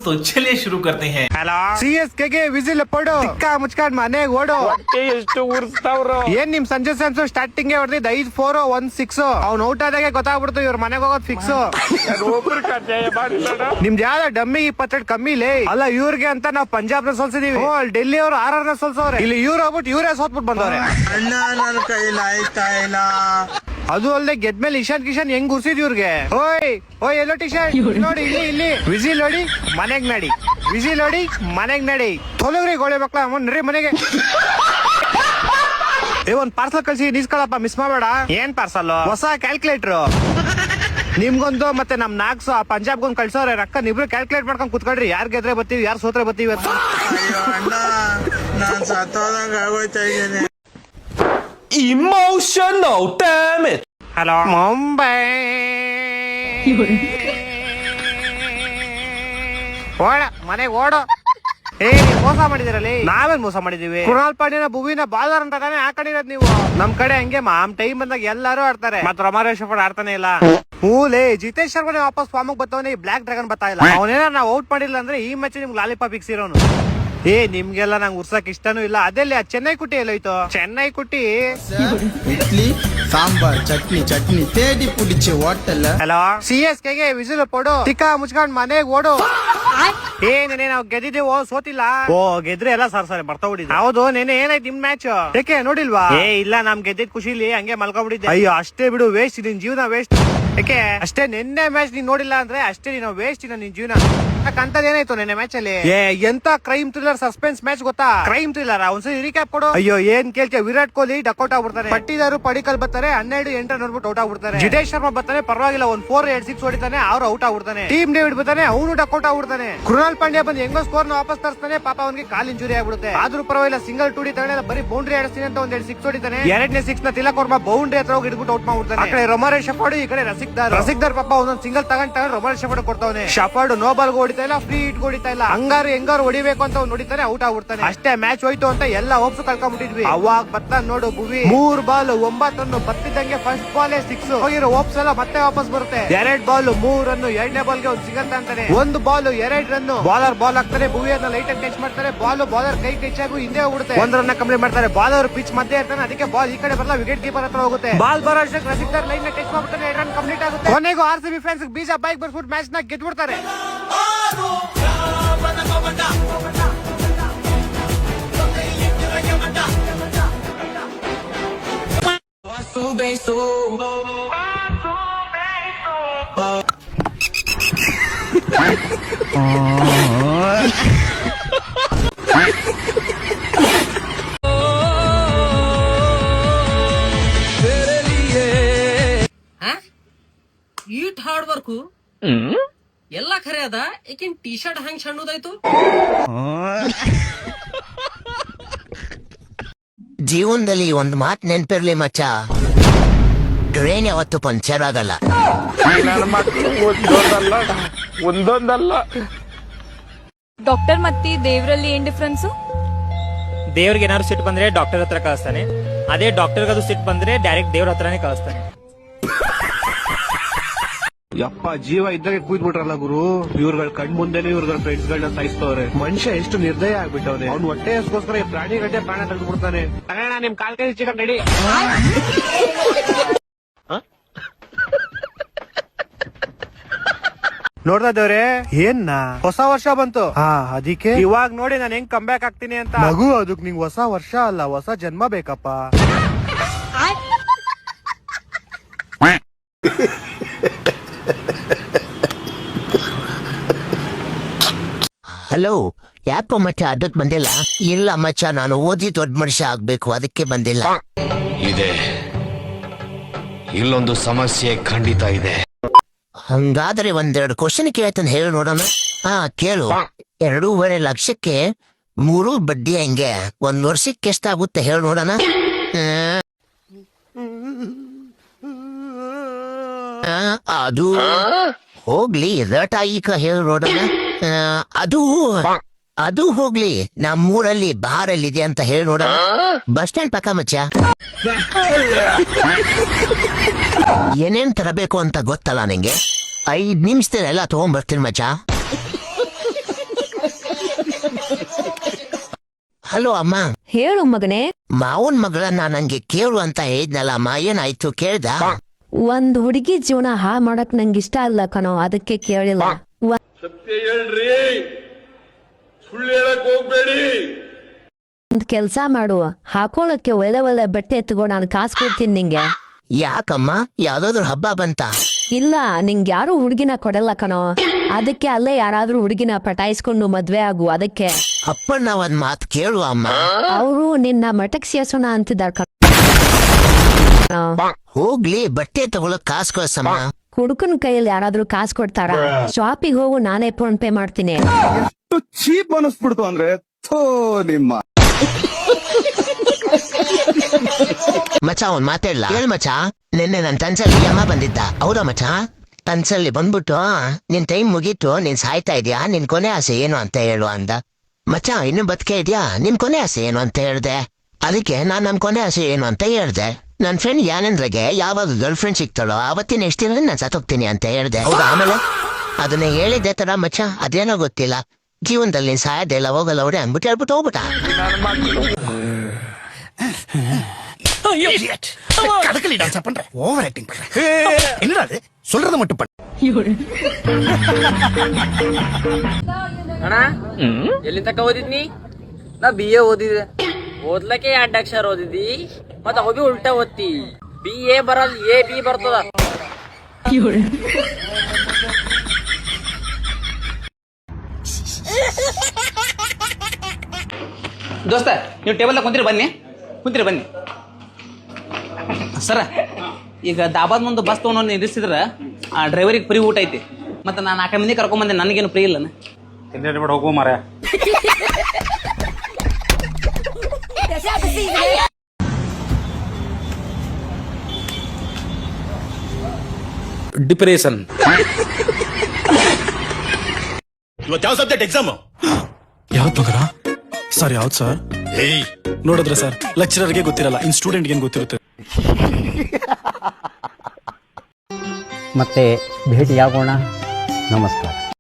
तो चलिए शुरू करते हैं। ಹಲೋ CSK ಗೆ ವಿಸಿಲ್ ಪಡು ಚಿಕ್ಕ ಮುಚ್ಕೊಂಡ್ ಮನೆಗೆ ಓಡು. ಎಷ್ಟು ಉರ್ಸ್ತಾವ್ರು ಏನ್ ನಿಮ್ ಸಂಜೆ ಸ್ಯಾಮ್ಸನ್ ಸ್ಟಾರ್ಟಿಂಗ್ ಹೊಡೆದಿದ್ದು 5-4 1-6 ಅವ್ನು ಔಟ್ ಆದಾಗೆ ಗೊತ್ತಾಗ್ಬಿಡ್ತು ಇವ್ರ ಮನೆಗೆ ಹೋಗೋದು ಫಿಕ್ಸ್. ಒಬ್ರು ಕಡ್ಡಾಯ ಮಾಡಿಲ್ಲ. ನಿಮ್ದು ಯಾವ್ದ ಡಮ್ಮಿ 28 ಕಮ್ಮಿ ಲೇ ಅಲ್ಲ ಇವ್ರಿಗೆ ಅಂತ ನಾವು ಪಂಜಾಬ್ ನ ಸೋಲ್ಸಿದೀವಿ. ಡೆಲ್ಲಿ ಅವ್ರು RR ನ ಸೋಲ್ಸವ್ರೆ. ಇಲ್ಲಿ ಇವ್ರು ಹೋಗ್ಬಿಟ್ಟು ಇವರೇ ಸೋತ್ಬಿಟ್ಟು ಬಂದವ್ರೆ. ಅಣ್ಣ ನನ್ನ ಕೈಲಿ ಆಯ್ತಾ ಇಲ್ಲ. ಅದು ಅಲ್ಲದೆ ಗೆದ್ಮೇಲೆ ಇಶಾನ್ ಕಿಶನ್ ಹೆಂಗ್ ಉರ್ಸಿದ್ ಇವ್ರಿಗೆ. ಓಯ್ ಎಲ್ಲೋ ಟಿ ಶರ್ಟ್ ನೋಡಿ ಇಲ್ಲಿ ವಿಸಿಲ್ ನೋಡಿ ಮನೆಗ್ ನಡಿ, ವಿಸಿಲ್ ನೋಡಿ ಮನೆಗ್ ನಡಿ. ತೊಲಗ್ರಿ ಗೋಳೆ ಮಕ್ಳ ನಡ್ರಿ ಮನೆಗೆ. ಒಂದ್ ಪಾರ್ಸಲ್ ಕಳ್ಸಿ ನಿಸ್ಕೊಳಪ್ಪ, ಮಿಸ್ ಮಾಡಬೇಡ. ಏನ್ ಪಾರ್ಸಲ್? ಹೊಸ ಕ್ಯಾಲ್ಕುಲೇಟರ್ ನಿಮ್ಗೊಂದು ಮತ್ತೆ ನಮ್ ನಾಕ್ಸು ಆ ಪಂಜಾಬ್ಗೊಂದು ಕಳ್ಸೋರೆ. ರೊಕ್ಕ ನಿಬ್ರು ಕ್ಯಾಲ್ಕುಲೇಟ್ ಮಾಡ್ಕೊಂಡ್ ಕುತ್ಕೊಳ್ರಿ. ಯಾರ್ ಗೆದ್ರೆ ಬರ್ತೀವಿ ಯಾರು ಸೋತ್ರೆ ಬರ್ತೀವಿ ಅಂತ. ಅಯ್ಯೋ ಅಣ್ಣ ನಾನ್ ಸತ್ತೋದಂಗ ಆಗೋಯ್ತಾ ಇದ್ದೇನೆ. Emotional damage. ಹಲೋ ಮುಂಬೈ ಓಡ ಮನೆಗೆ ಓಡು. ಮೋಸ ಮಾಡಿದಿರಲ್ಲಿ. ನಾವೇನ್ ಮೋಸ ಮಾಡಿದೀವಿ? ಕೃಣಾಲ್ ಪಾಂಡ್ಯನ ಭುವಿನ ಬಾದರ್ ಅಂತ ತಾನೇ ಹಾಕೊಂಡಿರೋದ್ ನೀವು. ನಮ್ ಕಡೆ ಹಂಗೆ ಮಾಮ್ ಟೈಮ್ ಬಂದಾಗ ಎಲ್ಲಾರು ಆಡ್ತಾರೆ, ಮತ್ ರಮಾರೇಶ್ ಆಡ್ತಾನೆ ಇಲ್ಲ. ಹೂಲೇ ಜಿತೇಶ್ ಶರ್ಮನೆ ವಾಪಸ್ ಫಾರ್ಮ್ ಬತ್ತವನೇ. ಬ್ಲಾಕ್ ಡ್ರ್ಯಾಗನ್ ಬರ್ತಾ ಇಲ್ಲ. ಅವನೇನ ನಾವು ಔಟ್ ಮಾಡಿಲ್ಲ ಅಂದ್ರೆ ಈ ಮ್ಯಾಚ್ ನಿಮ್ಗೆ ಲಾಲಿಪಾಪ್ ಇಕ್ಸಿರೋನು. ನಿಮ್ಗೆಲ್ಲ ನಂಗೆ ಉರ್ಸಕ್ ಇಷ್ಟನೂ ಇಲ್ಲ. ಅದೆಲ್ಲಿ ಆ ಚೆನ್ನೈ ಕುಟ್ಟಿ ಎಲ್ಲೋಯ್ತು? ಚೆನ್ನೈ ಕುಟ್ಟಿ ಇಡ್ಲಿ ಸಾಂಬಾರ್ ಚಟ್ನಿ ತೇಡಿ ಪುಡಿಚೆ ಹೋಟೆಲ್. ಹಲೋ CSK ಗೆ ವಿಸಿಲ್ ಪಡು ಚಿಕ್ಕ ಮುಚ್ಕೊಂಡ್ ಮನೆಗ್ ಓಡು. ನೆನೆ ನಾವು ಗೆದ್ದಿದ್ದೇವೋ ಸೋತಿಲ್ಲ. ಗೆದ್ರೆ ಎಲ್ಲ ಸರ್ ಬರ್ತೋಗ್ಬಿಟ್ಟಿದ್ದೆ. ಹೌದು ನೆನೆ ಏನಾಯ್ತು ನಿಮ್ ಮ್ಯಾಚ್? ಏಕೆ ನೋಡಿಲ್ವಾ? ಇಲ್ಲ ನಮ್ ಗೆದ್ದಿದ್ ಖುಷಿಲಿ ಹಂಗೆ ಮಲ್ಕೊಂಡ್ಬಿಟ್ಟಿದ್ದೆ. ಅಯ್ಯೋ ಅಷ್ಟೇ ಬಿಡು, ವೇಸ್ಟ್ ನಿನ್ ಜೀವನ ವೇಸ್ಟ್. ಯಾಕೆ ಅಷ್ಟೇ ನಿನ್ನೆ ಮ್ಯಾಚ್ ನೀನ್ ನೋಡಿಲ್ಲ ಅಂದ್ರೆ ಅಷ್ಟೇ ನೀನು ವೇಸ್ಟ್ ನಿನ್ ಜೀವನ. ಯಾಕಂತದ್ ಏನಾಯ್ತು ನಿನ್ನೆ ಮ್ಯಾಚ್ ಅಲ್ಲಿ? ಎಂತ ಕ್ರೈಮ್ ಥ್ರಿಲ್ಲರ್ ಸಸ್ಪೆನ್ಸ್ ಮ್ಯಾಚ್ ಗೊತ್ತಾ? ಕ್ರೈಮ್ ಥ್ರಿಲ್ಲರ್ ಒಂದ್ಸರಿ ರೀಕ್ಯಾಪ್ ಕೊಡು. ಅಯ್ಯೋ ಏನ್ ಕೇಳ್ತೀಯ? ವಿರಾಟ್ ಕೊಹ್ಲಿ ಡಕ್ಔಟ್ ಆಗ್ಬಿಡ್ತಾನೆ. ಪಟ್ಟಿದಾರು ಪಡಿಕಲ್ ಬರ್ತಾರೆ 12-8 ನೋಡ್ಬಿಟ್ಟು ಔಟ್ ಆಗ್ಬಿಡ್ತಾರೆ. ಜಿತೇಶ್ ಶರ್ಮಾ ಬರ್ತಾನೆ, ಪರವಾಗಿಲ್ಲ ಒಂದ್ 4-6 ಹೊಡಿತಾನೆ, ಅವ್ರು ಔಟ್ ಆಗ್ಬಿಡ್ತಾನೆ. ಟೀಮ್ ಡೇವಿಡ್ ಬರ್ತಾನೆ, ಅವನು ಡಕ್ಔಟ್ ಆಗ್ಬಿಡ್ತಾನೆ. ಕೃಣಾಲ್ ಪಾಂಡ್ಯ ಬಂದು ಹೆಂಗೋ ಸ್ಕೋರ್ ನ ವಾಪಸ್ ತರಿಸ್ತಾನೆ. ಪಾಪ ಅವನಿಗೆ ಕಾಲ್ ಇಂಜುರಿ ಆಗ್ಬಿಡುತ್ತೆ. ಆದ್ರೂ ಪರವಾಗಿಲ್ಲ, ಸಿಂಗಲ್ 2D ತಗೊಂಡೆ ಬರೀ ಬೌಂಡ್ರಿ ಆಡಿಸ್ತೀನಿ ಅಂತ ಒಂದ್ 6 ಹೊಡಿತಾನೆ. 2ನೇ 6 ನ ತಿಲಕ್ ವರ್ಮಾ ಬೌಂಡ್ರಿ ಹತ್ರ ಹೋಗಿ ಇಟ್ಬಿಟ್ಟು ಔಟ್ ಮಾಡ್ಬಿಡ್ತಾನೆ. ಆ ಕಡೆ ರೊಮಾರೇಶ್ ಶಫರ್ಡ್, ಈ ಕಡೆ ರಸಿಕ್ದಾರ್ ಪಾಪ ಒಂದೊಂದ್ ಸಿಂಗಲ್ ತಗೊಂಡ್ ರೊಮಾರೇಶ್ ಶಫರ್ಡ್ ಕೊಡ್ತಾವನೆ. ಶಫರ್ಡ್ ನೋ ಬಾಲ್ ಹೊಡಿತಾ ಇಲ್ಲ, ಫ್ರೀ ಹಿಟ್ ಹೊಡಿತಾ ಇಲ್ಲ. ಹೆಂಗಾರು ಹೊಡಿಬೇಕು ಅಂತ ಅವ್ನು ಹೊಡಿತಾನೆ, ಔಟ್ ಆಗ್ಬಿಡ್ತಾನೆ. ಅಷ್ಟೇ ಮ್ಯಾಚ್ ಹೋಯ್ತು ಅಂತ ಎಲ್ಲ ಹೋಪ್ಸ್ ಕಳ್ಕೊಂಡ್ಬಿಟ್ಟಿದ್ವಿ. ಅವಾಗ ಬರ್ತಾನೆ ನೋಡು ಭುವಿ, 3 ಬಾಲ್ 9 ರನ್ ಬರ್ತಿದ್ದಂಗೆ ಫಸ್ಟ್ ಬಾಲ್ 6 ಹೋಗಿರೋ ಹೋಪ್ಸ್ ಎಲ್ಲ ಮತ್ತೆ ವಾಪಸ್ ಬರುತ್ತೆ. 2 ಬಾಲ್ 3 ರನ್, 2ನೇ ಬಾಲ್ಗೆ ಒಂದು ಸಿಗಲ್ ಅಂತಾನೆ. 1 ಬಾಲ್ 2 ರನ್. ಬಾಲರ್ ಬಾಲ್ ಹಾಕ್ತಾರೆ, ಭುವಿ ಅದನ್ನ ಲೈಟ್ ಟಚ್ ಮಾಡ್ತಾರೆ. ಬಾಲರ್ ಕೈ ಟಚ್ ಆಗಿ ಹಿಂದೆ ಹೋಗ್ಬಿಡುತ್ತೆ. 1 ರನ್ ಕಂಪ್ಲೀಟ್ ಮಾಡ್ತಾರೆ. ಬಾಲರ್ ಪಿಚ್ ಮಧ್ಯೆ ಇರ್ತಾನೆ, ಅದಕ್ಕೆ ಬಾಲ್ ಈ ಕಡೆ ಬರಲ್ಲ, ವಿಕೆಟ್ ಕೀಪರ್ ಹತ್ರ ಹೋಗುತ್ತೆ. ಬಾಲ್ ಬರೋ ಅಷ್ಟಕ್ಕೆ ರಸಿಕ್ದಾರ್ ಲೈನ್ ನ ಟಚ್ ಮಾಡ್ಬಿಡ್ತಾನೆ, 2 ರನ್ ಕಂಪ್ಲೀಟ್ ಆಗುತ್ತೆ. ಕೊನೆಗೂ RCB ಫ್ಯಾನ್ಸ್ ಬೀಜ ಬೈಕ್ ಬರ್ಸ್ಬಿಟ್ಟು ಮ್ಯಾಚ್ ನ ಗೆದ್ಬಿಡ್ತಾರೆ. ಈಟ್ ಹಾರ್ಡ್ ವರ್ಕು ಎಲ್ಲ ಖರೆ ಅದ. ಏಕಿನ್ ಟಿ ಶರ್ಟ್ ಹಂಗ್ ಸಣ್ಣದಾಯ್ತು? ಜೀವನದಲ್ಲಿ ಒಂದ್ ಮಾತ್ ನೆನ್ಪಿರ್ಲಿ ಮಚ್ಚ, ಟ್ರೈನ್ ಯಾವತ್ತು ಪಂಚರ್ ಆಗಲ್ಲ. ನನ್ನ ಮಕ್ಕಳು ಒಂದೊಂದಲ್ಲ. ಡಾಕ್ಟರ್ ಮತ್ತೆ ದೇವರಲ್ಲಿ ಏನ್ ಡಿಫ್ರೆನ್ಸ್? ದೇವ್ರಿಗೆ ಏನಾದ್ರು ಸಿಟ್ಟು ಬಂದ್ರೆ ಡಾಕ್ಟರ್ ಹತ್ರ ಕಳಿಸ್ತಾನೆ, ಅದೇ ಡಾಕ್ಟರ್ಗೆ ಅದು ಸಿಟ್ಟು ಬಂದ್ರೆ ಡೈರೆಕ್ಟ್ ದೇವ್ರ ಹತ್ರನೇ ಕಳಿಸ್ತಾನೆ. ಯಪ್ಪ ಜೀವ ಇದ್ದಾಗ ಕೂತ್ಬಿಟ್ರಲ್ಲ ಗುರು. ಇವ್ರಗಳ ಕಣ್ ಮುಂದೆನೆ ಇವ್ರಗಳ ಫ್ರೆಂಡ್ಸ್ ಗಳನ್ನ ಸಾಯಿಸ್ತವ್ರೆ. ಮನುಷ್ಯ ಎಷ್ಟು ನಿರ್ದಯ ಆಗ್ಬಿಟ್ಟವ್ರೆ. ಅವ್ನು ಹೊಟ್ಟೆ ಹಸ್ಗೋಸ್ಕರ ಈ ಪ್ರಾಣಿ ಗಡ್ಡೆ ಪ್ರಾಣ ತೆಗೆದ್ಬಿಡ್ತಾನೆ. ತಗೋಣ ನಿಮ್ ಕಾಲ್ ಕೈ ಚಿಕನ್ ರೆಡಿ. ನೋಡ್ತಾ ಇದ್ದವ್ರೆ ಏನ್ನ ಹೊಸ ವರ್ಷ ಬಂತು. ಅದಕ್ಕೆ ಇವಾಗ ನೋಡಿ ನಾನು ಹೆಂಗ್ ಕಮ್ ಬ್ಯಾಕ್ ಆಗ್ತೀನಿ ಅಂತ. ಮಗು ಅದಕ್ ನಿಂಗ್ ಹೊಸ ವರ್ಷ ಅಲ್ಲ, ಹೊಸ ಜನ್ಮ ಬೇಕಪ್ಪ. ಹಲೋ, ಯಾಕೋ ಮಚ್ಚ ಅದಕ್ ಬಂದಿಲ್ಲ? ಇಲ್ಲ ಮಚ್ಚ, ನಾನು ಓದಿ ದೊಡ್ಡ ಮನುಷ್ಯ ಆಗ್ಬೇಕು, ಅದಕ್ಕೆ ಬಂದಿಲ್ಲ. ಇದೆ, ಇಲ್ಲೊಂದು ಸಮಸ್ಯೆ ಖಂಡಿತ ಇದೆ. ಹಂಗಾದ್ರೆ 1-2 ಕ್ವಶನ್ ಕೇಳ್ತಾನೆ, ಹೇಳಿ ನೋಡೋಣ. ಕೇಳು. 2.5 ಲಕ್ಷಕ್ಕೆ 3 ಬಡ್ಡಿ ಹೆಂಗೆ? 1 ವರ್ಷಕ್ಕೆ ಎಷ್ಟಾಗುತ್ತೆ ಹೇಳಿ ನೋಡೋಣ. ಅದು ಹೋಗ್ಲಿ, ರಟ ಈಗ ಹೇಳಿ ನೋಡೋಣ. ಅದು ಹೋಗ್ಲಿ, ನಮ್ಮೂರಲ್ಲಿ ಬಾರಲ್ಲಿದೆ ಅಂತ ಹೇಳಿ ನೋಡೋಣ. ಬಸ್ ಸ್ಟ್ಯಾಂಡ್ ಪಕ್ಕ ಮಚ್ಚ. ಏನೇನ್ ತರಬೇಕು ಅಂತ ಗೊತ್ತಲ್ಲ ನಿಂಗೆ? 5 ನಿಮಿಷದಲ್ಲೆಲ್ಲ ತಗೊಂಡ್ಬರ್ತೀನಿ ಮಚ್ಚ. ಹಲೋ ಅಮ್ಮ. ಹೇಳು ಮಗನೇ. ಮಾವನ್ ಮಗಳನ್ನ ನಂಗೆ ಕೇಳು ಅಂತ ಹೇಳಿದ್ನಲ್ಲ ಅಮ್ಮ, ಏನಾಯ್ತು ಕೇಳ್ದ? ಒಂದ್ ಹುಡುಗಿ ಜೀವನ ಹಾ ಮಾಡಕ್ ನಂಗೆ ಇಷ್ಟ ಅಲ್ಲ ಕಣೋ, ಅದಕ್ಕೆ ಕೇಳಿಲ್ಲ. ಒಂದ್ ಕೆಲ್ಸ ಮಾಡು, ಹಾಕೊಳಕ್ಕೆ ಒಳ್ಳೆ ಒಳ್ಳೆ ಬಟ್ಟೆ ಎತ್ಕೋ, ನಾನು ಕಾಸು ಕೊಡ್ತೀನಿ ನಿಂಗೆ. ಯಾಕಮ್ಮ, ಯಾವ್ದಾದ್ರು ಹಬ್ಬ ಬಂತ? ಇಲ್ಲ, ನಿಂಗೆ ಯಾರು ಹುಡುಗಿನ ಕೊಡಲ್ಲ ಕಣೋ, ಅದಕ್ಕೆ ಅಲ್ಲೇ ಯಾರಾದ್ರೂ ಹುಡುಗಿನ ಪಟಾಯಿಸ್ಕೊಂಡು ಮದ್ವೆ ಆಗು. ಅದಕ್ಕೆ ಅಪ್ಪಣ್ಣ ಒಂದ್ ಮಾತು ಕೇಳು ಅಮ್ಮ. ಅವರು ನಿನ್ನ ಮಠಕ್ ಸೇರ್ಸೋಣ ಅಂತಿದ್ದಾರೆ ಕಣೋ. ಹೋಗ್ಲಿ, ಬಟ್ಟೆ ತಗೊಳಕ್ ಕಾಸು ಕಳ್ಸಮ್ಮ. ಹುಡುಕನ ಕೈಯಲ್ಲಿ ಯಾರಾದ್ರೂ ಕಾಸು ಕೊಡ್ತಾರ? ಶಾಪಿಗೆ ಹೋಗು, ನಾನೇ ಫೋನ್ ಪೇ ಮಾಡ್ತೀನಿ. ಚೀಪ್ ಅನಿಸ್ಬಿಡ್ತು ಅಂದ್ರೆ ನಿಮ್ಮ ಮಚ ಒಂದ್ ಮಾತಾಡ್ಲಾ? ಹೇಳ್ ಮಚ, ನಿನ್ನೆ ನನ್ ತನ್ಸಲ್ಲಿ ಅಮ್ಮ ಬಂದಿದ್ದ. ಹೌದಾ ಮಚ? ತನ್ಸಲ್ಲಿ ಬಂದ್ಬಿಟ್ಟು ನಿನ್ ಟೈಮ್ ಮುಗೀತು, ನೀನ್ ಸಾಯ್ತಾ ಇದ್ಯಾ, ನಿನ್ ಕೊನೆ ಆಸೆ ಏನು ಅಂತ ಹೇಳು ಅಂದ. ಮಚ ಇನ್ನು ಬದುಕೆ ಇದ್ಯಾ, ನಿನ್ ಕೊನೆ ಆಸೆ ಏನು ಅಂತ ಹೇಳ್ದೆ. ಅದಕ್ಕೆ ನಾನ್ ನಮ್ ಕೊನೆ ಆಸೆ ಏನು ಅಂತ ಹೇಳ್ದೆ. ನನ್ ಫ್ರೆಂಡ್ ಯಾನಂದ್ರಗೆ ಯಾವಾಗ ಗರ್ಲ್ ಫ್ರೆಂಡ್ ಸಿಗ್ತಾಳೋ ಅವತ್ತಿನ ಎಷ್ಟು ದಿನ ನಾನ್ ಸತ್ತೋಗ್ತೀನಿ ಅಂತ ಹೇಳ್ದೆ. ಹೌದಾ? ಆಮೇಲೆ ಅದನ್ನ ಹೇಳಿದ್ದೆ ತರ ಮಚ, ಅದೇನೋ ಗೊತ್ತಿಲ್ಲ, ಜೀವನದಲ್ಲಿ ನೀನ್ ಸಾಯದೆ ಇಲ್ಲ, ಹೋಗಲ್ಲ ಅವ್ರೆ ಅಂದ್ಬಿಟ್ಟು ಹೇಳ್ಬಿಟ್ಟು ಹೋಗ್ಬಿಟ್ಟ. ಓವರ್ ಆಕ್ಟಿಂಗ್ என்னடா சொல்றத மட்டும் பண்ணு. ಅಣ್ಣ ಎಲ್ಲಿ ತಕ ಓದಿದ್ನಿ? ನಾ BA ಓದಿದೆ. ಓದ್ಲಕ್ಕೆ 2 ಅಕ್ಷರ ಓದಿದ್ದಿ, ಮತ್ತ ಹೋಗಿ ಉಲ್ಟಾ ಓದ್ತಿ. BA ಬರಲ್, AB ಬರ್ತದ. ದೋಸ್ತ, ನೀವು ಟೇಬಲ್ ಕುಂತಿರಿ, ಬನ್ನಿ ಸರ. ಈಗ ದಾಬಾದ್ ಮುಂದೆ ಬಸ್ ತೊಗೊಂಡು ನಿಲ್ಲಿಸಿದ್ರ ಡ್ರೈವರಿಗೆ ಫ್ರೀ ಊಟ ಐತಿ. ಮತ್ತೆ ನಾನು 4 ಮಂದಿ ಕರ್ಕೊಂಬಂದೆ, ನನಗೇನು ಫ್ರೀ ಇಲ್ಲ. ಹೋಗು ಮಾರ. ಡಿಪ್ರೆಷನ್. ಇವತ್ತು ಯಾವ ಸಬ್ಜೆಕ್ಟ್ ಎಕ್ಸಾಮ್? ಯಾವ್ದು ಮಗರ? ಸರ್ ಯಾವ್ದು ಸರ್? ನೋಡಿದ್ರೆ ಸರ್, ಲೆಕ್ಚರರ್ಗೆ ಗೊತ್ತಿರಲ್ಲ, ಇನ್ ಸ್ಟೂಡೆಂಟ್ಗೆ ಏನ್ ಗೊತ್ತಿರುತ್ತೆ? ಮತ್ತೆ ಭೇಟಿಯಾಗೋಣ. ನಮಸ್ಕಾರ.